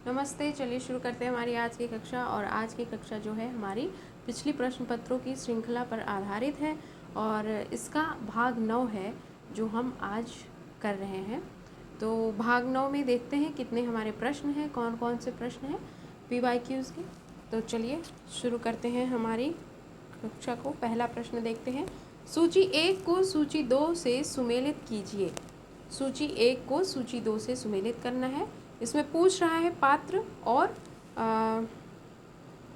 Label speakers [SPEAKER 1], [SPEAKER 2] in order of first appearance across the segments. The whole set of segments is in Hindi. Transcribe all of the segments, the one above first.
[SPEAKER 1] नमस्ते। चलिए शुरू करते हैं हमारी आज की कक्षा। और आज की कक्षा जो है हमारी पिछली प्रश्न पत्रों की श्रृंखला पर आधारित है और इसका भाग 9 है जो हम आज कर रहे हैं। तो भाग 9 में देखते हैं कितने हमारे प्रश्न हैं, कौन कौन से प्रश्न हैं PYQs के। तो चलिए शुरू करते हैं हमारी कक्षा को। पहला प्रश्न देखते हैं। सूची 1 को सूची 2 से सुमेलित कीजिए। सूची 1 को सूची 2 से सुमेलित करना है। इसमें पूछ रहा है पात्र और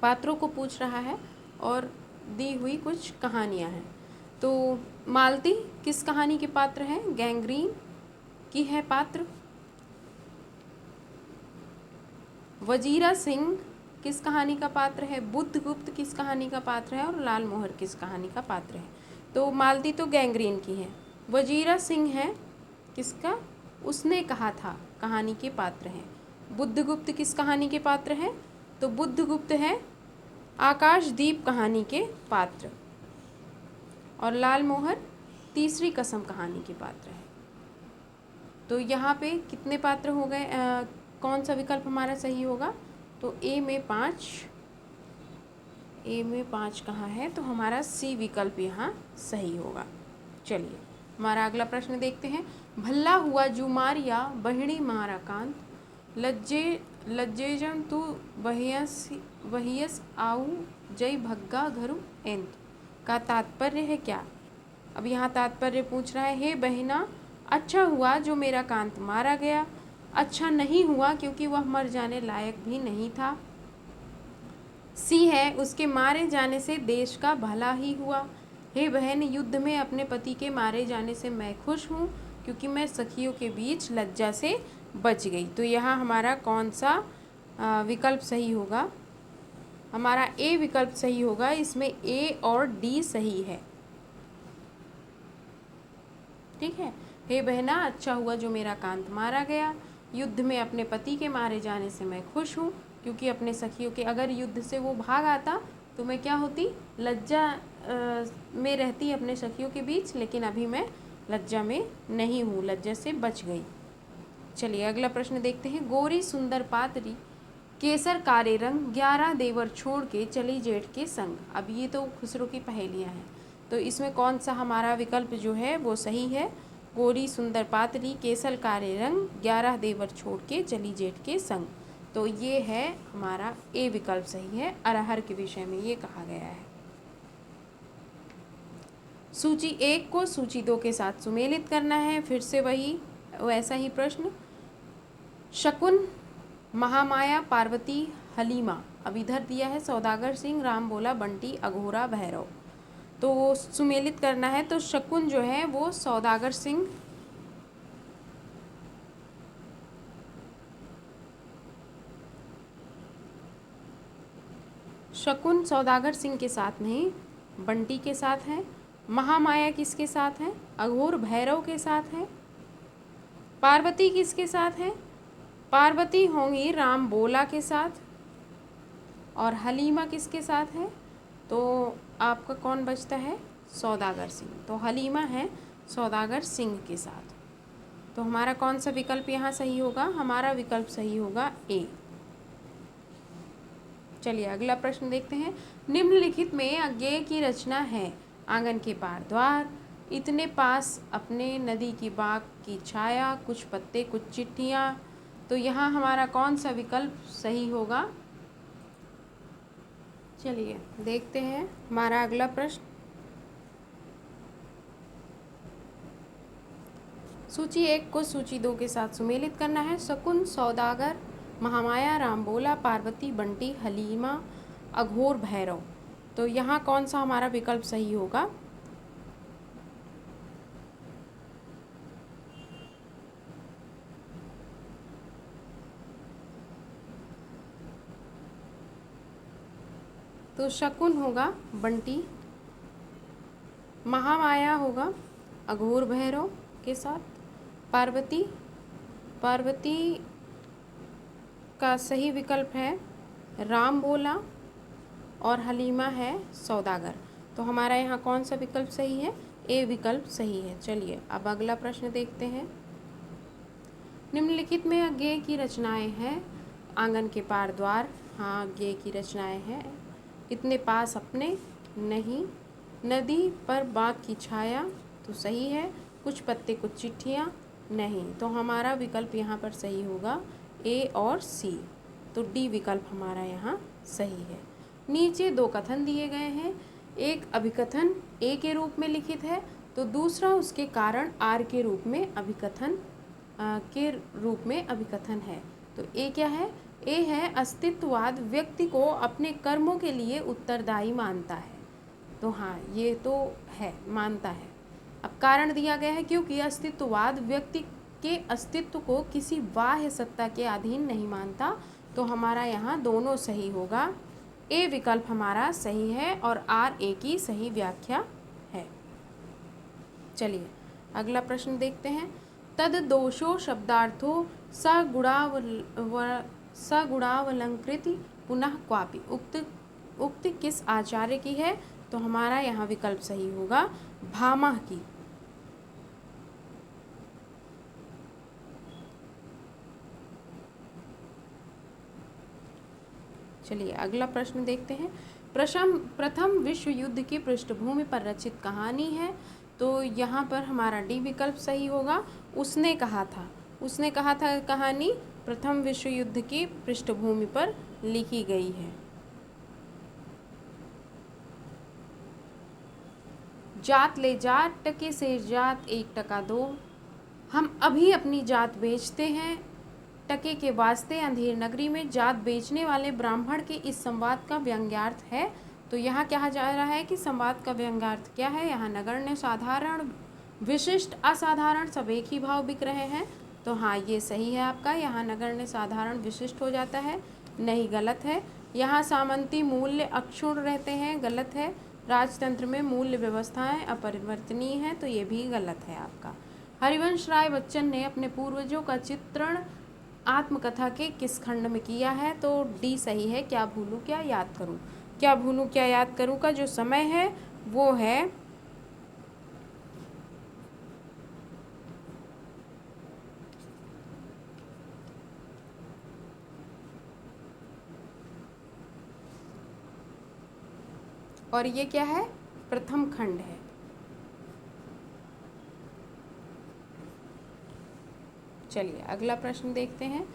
[SPEAKER 1] पात्रों को पूछ रहा है और दी हुई कुछ कहानियां हैं। तो मालती किस कहानी के पात्र हैं? गैंग्रीन की है पात्र। वजीरा सिंह किस कहानी का पात्र है? बुद्धगुप्त किस कहानी का पात्र है? और लाल मोहर किस कहानी का पात्र है? तो मालती तो गैंग्रीन की है। वजीरा सिंह है किसका? उसने कहा था कहानी के पात्र हैं। बुद्धगुप्त किस कहानी के पात्र हैं? तो बुद्धगुप्त है आकाशदीप कहानी के पात्र। और लाल मोहर तीसरी कसम कहानी के पात्र है। तो यहाँ पे कितने पात्र हो गए? कौन सा विकल्प हमारा सही होगा? तो ए में 5 कहाँ है? तो हमारा सी विकल्प यहाँ सही होगा। चलिए हमारा अगला प्रश्न देखते हैं। भल्ला हुआ जुमारिया बहिणी मारा कांत, लज्जेजम तू वहियस आऊ जय भग्गा घरु एंत का तात्पर्य है क्या? अब यहाँ तात्पर्य पूछ रहा है। हे बहना, अच्छा हुआ जो मेरा कांत मारा गया, अच्छा नहीं हुआ क्योंकि वह मर जाने लायक भी नहीं था। सी है उसके मारे जाने से देश का भला ही हुआ। हे बहन, युद्ध में अपने पति के मारे जाने से मैं खुश हूँ क्योंकि मैं सखियों के बीच लज्जा से बच गई। तो यहाँ हमारा कौन सा विकल्प सही होगा? हमारा ए विकल्प सही होगा। इसमें ए और डी सही है। ठीक है। हे बहना, अच्छा हुआ जो मेरा कांत मारा गया, युद्ध में अपने पति के मारे जाने से मैं खुश हूँ क्योंकि अपने सखियों के, अगर युद्ध से वो भाग आता तो मैं क्या होती? लज्जा में रहती अपने सखियों के बीच, लेकिन अभी मैं लज्जा में नहीं हूँ, लज्जा से बच गई। चलिए अगला प्रश्न देखते हैं। गोरी सुंदर पात्री केसर कारे रंग, 11 देवर छोड़ के चली जेठ के संग। अब ये तो खुसरो की पहेलियाँ हैं। तो इसमें कौन सा हमारा विकल्प जो है वो सही है? गोरी सुंदर पात्री केसर कारे रंग, 11 देवर छोड़ के चली जेठ के संग। तो ये है हमारा ए विकल्प सही है। अरहर के विषय में ये कहा गया है। सूची 1 को सूची 2 के साथ सुमेलित करना है। फिर से वही वैसा ही प्रश्न। शकुन, महामाया, पार्वती, हलीमा। अब इधर दिया है सौदागर सिंह, राम बोला, बंटी, अघोरा, भैरव। तो वो सुमेलित करना है। तो शकुन जो है वो सौदागर सिंह, शकुन सौदागर सिंह के साथ नहीं, बंटी के साथ है। महामाया किसके साथ है? अघोर भैरव के साथ है। पार्वती किसके साथ है? पार्वती होंगी राम बोला के साथ। और हलीमा किसके साथ है? तो आपका कौन बचता है? सौदागर सिंह। तो हलीमा है सौदागर सिंह के साथ। तो हमारा कौन सा विकल्प यहाँ सही होगा? हमारा विकल्प सही होगा ए। चलिए अगला प्रश्न देखते हैं। निम्नलिखित में अज्ञेय की रचना है। आंगन के पार द्वार, इतने पास अपने नदी की बाग की छाया, कुछ पत्ते कुछ चिट्ठियाँ। तो यहाँ हमारा कौन सा विकल्प सही होगा? चलिए देखते हैं हमारा अगला प्रश्न। सूची 1 को सूची 2 के साथ सुमेलित करना है। शकुन, सौदागर, महामाया, राम बोला, पार्वती, बंटी, हलीमा, अघोर, भैरव। तो यहाँ कौन सा हमारा विकल्प सही होगा? तो शकुन होगा बंटी, महामाया होगा अघोर भैरव के साथ, पार्वती का सही विकल्प है राम बोला, और हलीमा है सौदागर। तो हमारा यहाँ कौन सा विकल्प सही है? ए विकल्प सही है। चलिए अब अगला प्रश्न देखते हैं। निम्नलिखित में अज्ञेय की रचनाएं हैं। आंगन के पार द्वार, हाँ ये की रचनाएं हैं। इतने पास अपने, नहीं। नदी पर बाग की छाया, तो सही है। कुछ पत्ते कुछ चिट्ठियाँ, नहीं। तो हमारा विकल्प यहाँ पर सही होगा ए और सी। तो डी विकल्प हमारा यहाँ सही है। नीचे दो कथन दिए गए हैं। एक अभिकथन ए के रूप में लिखित है, तो दूसरा उसके कारण आर के रूप में अभिकथन है। तो ए क्या है? ए है अस्तित्ववाद व्यक्ति को अपने कर्मों के लिए उत्तरदायी मानता है। तो हाँ ये तो है, मानता है। अब कारण दिया गया है क्योंकि अस्तित्ववाद व्यक्ति के अस्तित्व को किसी बाह्य सत्ता के अधीन नहीं मानता। तो हमारा यहाँ दोनों सही होगा। ए विकल्प हमारा सही है और आर ए की सही व्याख्या है। चलिए अगला प्रश्न देखते हैं। तद दोषो शब्दार्थो सगुणावलंकृति पुनः क्वापि, उक्त किस आचार्य की है? तो हमारा यहाँ विकल्प सही होगा भामह की। चलिए अगला प्रश्न देखते हैं। प्रथम विश्व युद्ध की पृष्ठभूमि पर रचित कहानी है, तो यहाँ पर हमारा डी विकल्प सही होगा। उसने कहा था कहानी प्रथम विश्व युद्ध की पृष्ठभूमि पर लिखी गई है। जात ले जात, टके से जात 1 टका दो, हम अभी अपनी जात बेचते हैं टके के वास्ते अंधेर नगरी में। जात बेचने वाले ब्राह्मण के इस संवाद का व्यंग्यार्थ है। तो यहाँ कहा जा रहा है कि संवाद का व्यंग्यार्थ क्या है? यहाँ नगण्य, साधारण, विशिष्ट, असाधारण सब एक ही भाव बिक रहे हैं। तो हाँ ये सही है आपका। यहाँ नगण्य, साधारण, विशिष्ट हो जाता है, नहीं गलत है। यहाँ सामंती मूल्य अक्षुण रहते हैं, गलत है। राजतंत्र में मूल्य व्यवस्थाएं अपरिवर्तनीय हैं, तो ये भी गलत है आपका। हरिवंश राय बच्चन ने अपने पूर्वजों का चित्रण आत्मकथा के किस खंड में किया है? तो डी सही है। क्या भूलूं क्या याद करूं, क्या भूलूं क्या याद करूं का जो समय है वो है और ये क्या है? प्रथम खंड है। चलिए अगला प्रश्न देखते हैं।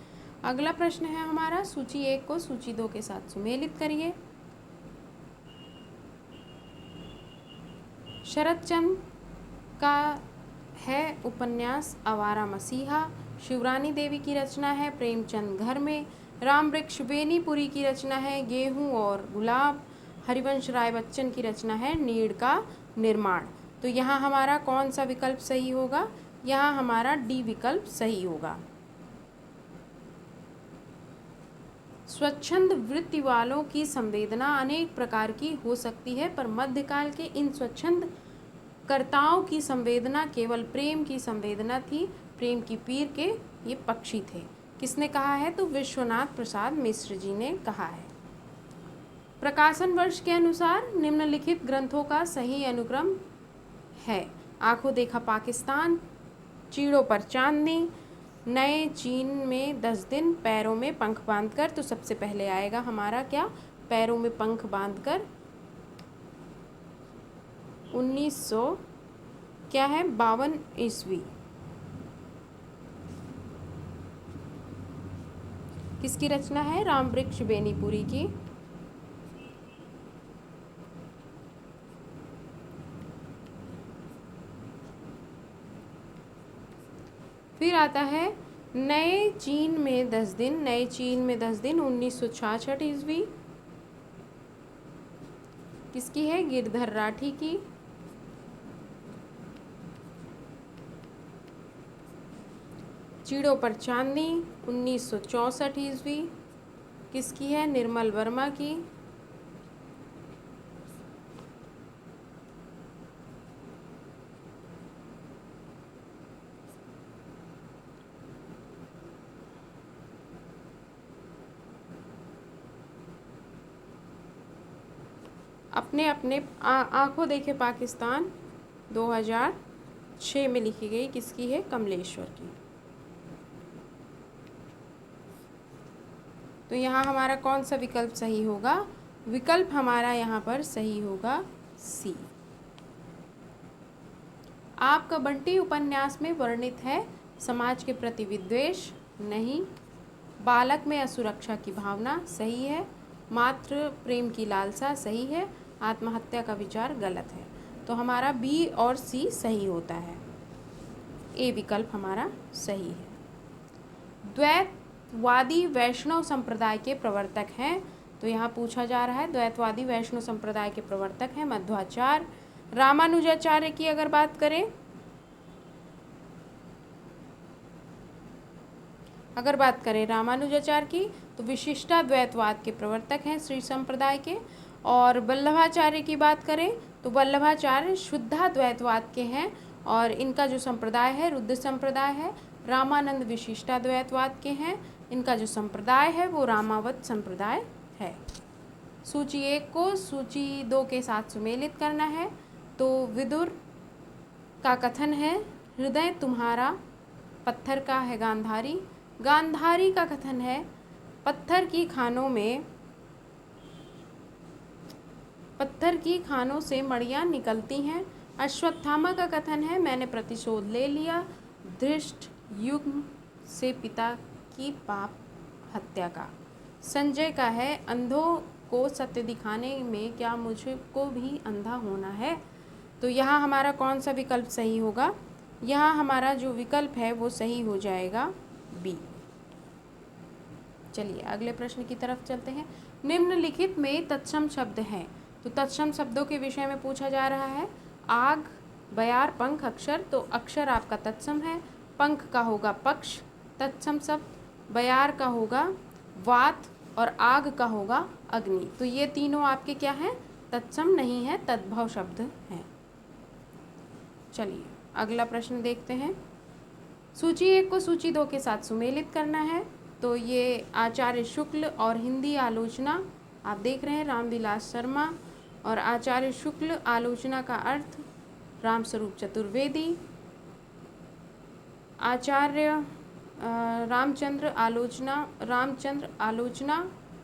[SPEAKER 1] अगला प्रश्न है हमारा, सूची 1 को सूची 2 के साथ सुमेलित करिए। शरतचंद्र का है उपन्यास आवारा मसीहा। शिवरानी देवी की रचना है प्रेमचंद घर में। रामवृक्ष बेनीपुरी की रचना है गेहूं और गुलाब। हरिवंश राय बच्चन की रचना है नीड़ का निर्माण। तो यहाँ हमारा कौन सा विकल्प सही होगा? यहाँ हमारा डी विकल्प सही होगा। स्वच्छंद वृत्ति वालों की संवेदना अनेक प्रकार की हो सकती है, पर मध्यकाल के इन स्वच्छंद कर्ताओं की संवेदना केवल प्रेम की संवेदना थी। प्रेम की पीर के ये पक्षी थे। किसने कहा है? तो विश्वनाथ प्रसाद मिश्र जी ने कहा है। प्रकाशन वर्ष के अनुसार निम्नलिखित ग्रंथों का सही अनुक्रम है। आंखों देखा पाकिस्तान, चीड़ों पर चांदनी, नए चीन में 10 दिन, पैरों में पंख बांधकर। तो सबसे पहले आएगा हमारा क्या? पैरों में पंख बांधकर। 1900 क्या है? 52 ईस्वी। किसकी रचना है? रामवृक्ष बेनीपुरी की। फिर आता है नए चीन में 10 दिन। नए चीन में 10 दिन 1966 ईस्वी। किसकी है? गिरधर राठी की। चीड़ों पर चांदनी 1964 ईस्वी। किसकी है? निर्मल वर्मा की। अपने अपने आंखों देखे पाकिस्तान 2006 में लिखी गई। किसकी है? कमलेश्वर की। तो यहाँ हमारा कौन सा विकल्प सही होगा? विकल्प हमारा यहाँ पर सही होगा सी। आपका बंटी उपन्यास में वर्णित है समाज के प्रति विद्वेष, नहीं। बालक में असुरक्षा की भावना, सही है। मात्र प्रेम की लालसा, सही है। आत्महत्या का विचार, गलत है। तो हमारा बी और सी सही होता है। ए विकल्प हमारा सही है। द्वैतवादी वैष्णव संप्रदाय के प्रवर्तक हैं, तो यहाँ पूछा जा रहा है द्वैतवादी वैष्णव संप्रदाय के प्रवर्तक हैं मध्वाचार्य। रामानुजाचार्य की अगर बात करें, रामानुजाचार्य की, तो विशिष्टाद्वैतवाद के प्रवर्तक हैं श्री संप्रदाय के। और वल्लभाचार्य की बात करें तो वल्लभाचार्य शुद्धाद्वैतवाद के हैं और इनका जो संप्रदाय है रुद्र संप्रदाय है। रामानंद विशिष्टाद्वैतवाद के हैं, इनका जो संप्रदाय है वो रामावत संप्रदाय है। सूची 1 को सूची 2 के साथ सुमेलित करना है। तो विदुर का कथन है हृदय तुम्हारा पत्थर का है गांधारी। गांधारी का कथन है पत्थर की खानों से मड़ियाँ निकलती हैं। अश्वत्थामा का कथन है मैंने प्रतिशोध ले लिया धृष्ट युग्म से पिता की पाप हत्या का। संजय का है अंधों को सत्य दिखाने में क्या मुझको भी अंधा होना है। तो यहाँ हमारा कौन सा विकल्प सही होगा? यहाँ हमारा जो विकल्प है वो सही हो जाएगा बी। चलिए अगले प्रश्न की तरफ चलते हैं। निम्नलिखित में तत्सम शब्द हैं, तो तत्सम शब्दों के विषय में पूछा जा रहा है। आग, बयार, पंख, अक्षर। तो अक्षर आपका तत्सम है, पंख का होगा पक्ष तत्सम शब्द, बयार का होगा वात और आग का होगा अग्नि। तो ये तीनों आपके क्या हैं? तत्सम नहीं है, तद्भव शब्द हैं। चलिए अगला प्रश्न देखते हैं। सूची 1 को सूची 2 के साथ सुमेलित करना है। तो ये आचार्य शुक्ल और हिंदी आलोचना आप देख रहे हैं रामविलास शर्मा, और आचार्य शुक्ल आलोचना का अर्थ रामस्वरूप चतुर्वेदी। आचार्य रामचंद्र आलोचना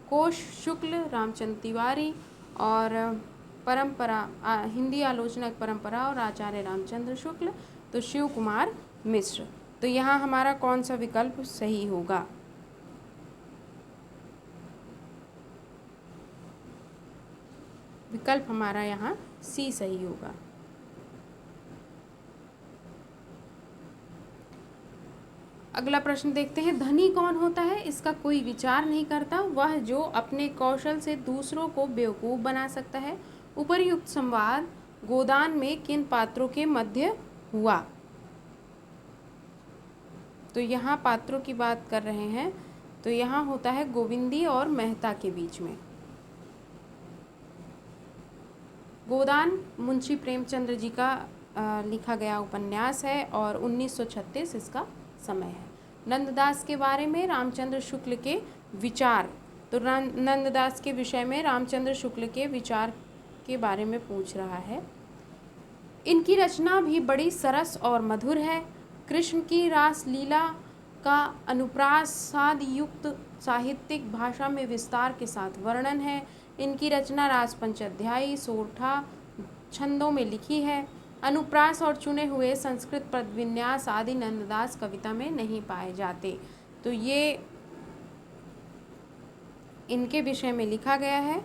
[SPEAKER 1] कोश शुक्ल रामचंद्र तिवारी, और परंपरा हिंदी आलोचना परंपरा और आचार्य रामचंद्र शुक्ल तो शिव कुमार मिश्र। तो यहाँ हमारा कौन सा विकल्प सही होगा? विकल्प हमारा यहाँ सी सही होगा। अगला प्रश्न देखते हैं। धनी कौन होता है? इसका कोई विचार नहीं करता, वह जो अपने कौशल से दूसरों को बेवकूफ़ बना सकता है। उपर्युक्त संवाद गोदान में किन पात्रों के मध्य हुआ? तो यहाँ पात्रों की बात कर रहे हैं, तो यहाँ होता है गोविंदी और मेहता के बीच में। गोदान मुंशी प्रेमचंद्र जी का लिखा गया उपन्यास है और 1936 इसका समय है। नंददास के बारे में रामचंद्र शुक्ल के विचार, तो नंददास के विषय में रामचंद्र शुक्ल के विचार के बारे में पूछ रहा है। इनकी रचना भी बड़ी सरस और मधुर है। कृष्ण की रास लीला का अनुप्रासाद युक्त साहित्यिक भाषा में विस्तार के साथ वर्णन है। इनकी रचना रास पंचाध्यायी सोरठा छंदों में लिखी है। अनुप्रास और चुने हुए संस्कृत पद विन्यास आदि नंददास कविता में नहीं पाए जाते। तो ये इनके विषय में लिखा गया है,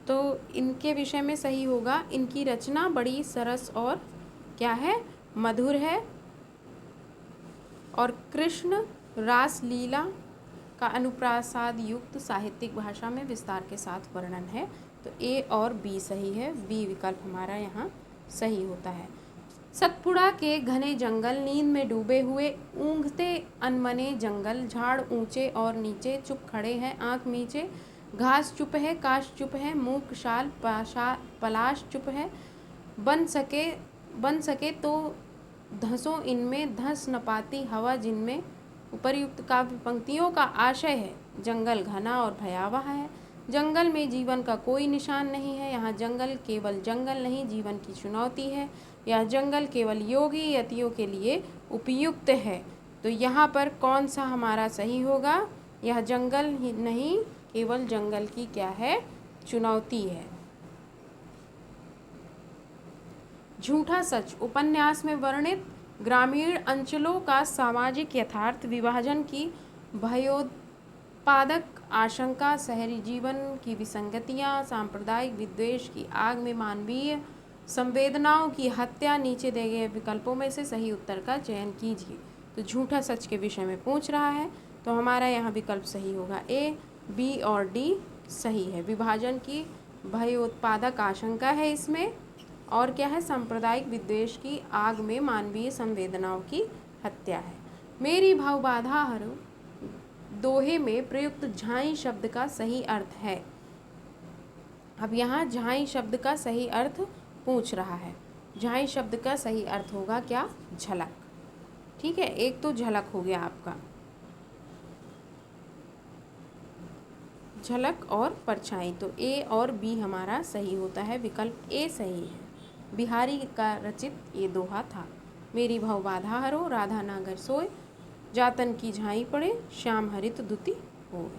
[SPEAKER 1] तो इनके विषय में सही होगा इनकी रचना बड़ी सरस और क्या है? मधुर है। और कृष्ण रास लीला का अनुप्रासाद युक्त साहित्यिक भाषा में विस्तार के साथ वर्णन है। तो ए और बी सही है, बी विकल्प हमारा यहाँ सही होता है। सतपुड़ा के घने जंगल, नींद में डूबे हुए ऊँघते अनमने जंगल, झाड़ ऊंचे और नीचे चुप खड़े हैं आँख मीचे, घास चुप है काश चुप है मूक शाल पलाश चुप है, बन सके तो धंसो इनमें धंस न पाती हवा जिनमें। उपर्युक्त काव्य पंक्तियों का आशय है जंगल घना और भयावह है, जंगल में जीवन का कोई निशान नहीं है। यहाँ जंगल केवल जंगल नहीं जीवन की चुनौती है। यह जंगल केवल योगी यतियों के लिए उपयुक्त है। तो यहाँ पर कौन सा हमारा सही होगा? यह जंगल ही नहीं, केवल जंगल की क्या है, चुनौती है। झूठा सच, उपन्यास में वर्णित ग्रामीण अंचलों का सामाजिक यथार्थ, विभाजन की भयोत्पादक आशंका, शहरी जीवन की विसंगतियां, सांप्रदायिक विद्वेष की आग में मानवीय संवेदनाओं की हत्या। नीचे दिए गए विकल्पों में से सही उत्तर का चयन कीजिए। तो झूठा सच के विषय में पूछ रहा है, तो हमारा यहाँ विकल्प सही होगा ए, बी और डी सही है। विभाजन की भयोत्पादक आशंका है इसमें, और क्या है, सांप्रदायिक विद्वेष की आग में मानवीय संवेदनाओं की हत्या है। मेरी भावबाधा हर दोहे में प्रयुक्त झाई शब्द का सही अर्थ है। अब यहाँ झाई शब्द का सही अर्थ पूछ रहा है। झाई शब्द का सही अर्थ होगा क्या, झलक। ठीक है, एक तो झलक हो गया आपका, झलक और परछाई, तो ए और बी हमारा सही होता है, विकल्प ए सही है। बिहारी का रचित ये दोहा था। मेरी भवबाधा हरो, राधा नागर सोए, जातन की झाई पड़े, श्याम हरित दुति होए।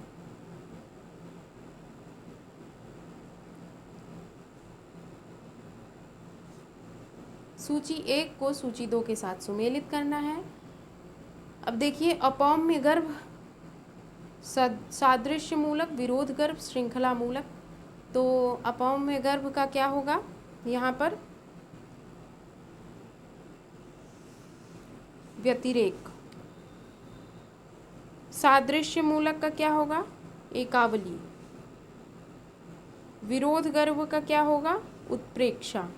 [SPEAKER 1] सूची 1 को सूची 2 के साथ सुमेलित करना है। अब देखिए, अपौम्य गर्भ, सादृश्य मूलक, विरोध गर्भ, श्रृंखला मूलक। तो अपौम्य गर्भ का क्या होगा यहाँ पर, व्यतिरेक। सादृश्य मूलक का क्या होगा, एकावली। विरोध गर्भ का क्या होगा, उत्प्रेक्षा।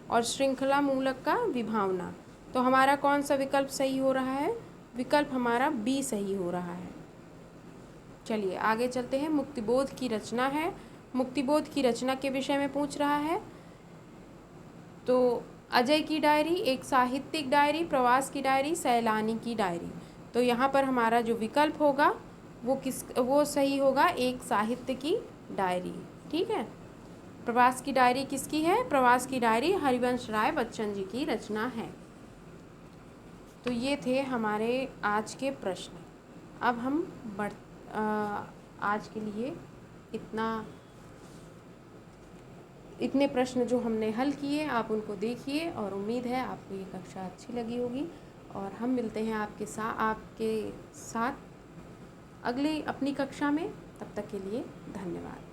[SPEAKER 1] और श्रृंखला मूलक का विभावना। तो हमारा कौन सा विकल्प सही हो रहा है, विकल्प हमारा बी सही हो रहा है। चलिए आगे चलते हैं। मुक्तिबोध की रचना है, मुक्तिबोध की रचना के विषय में पूछ रहा है। तो अजय की डायरी, एक साहित्यिक डायरी, प्रवास की डायरी, सैलानी की डायरी। तो यहाँ पर हमारा जो विकल्प होगा वो सही होगा, एक साहित्य की डायरी। ठीक है, प्रवास की डायरी किसकी है, प्रवास की डायरी हरिवंश राय बच्चन जी की रचना है। तो ये थे हमारे आज के प्रश्न। अब हम आज के लिए इतने प्रश्न जो हमने हल किए आप उनको देखिए, और उम्मीद है आपको ये कक्षा अच्छी लगी होगी। और हम मिलते हैं आपके साथ अगली अपनी कक्षा में। तब तक के लिए धन्यवाद।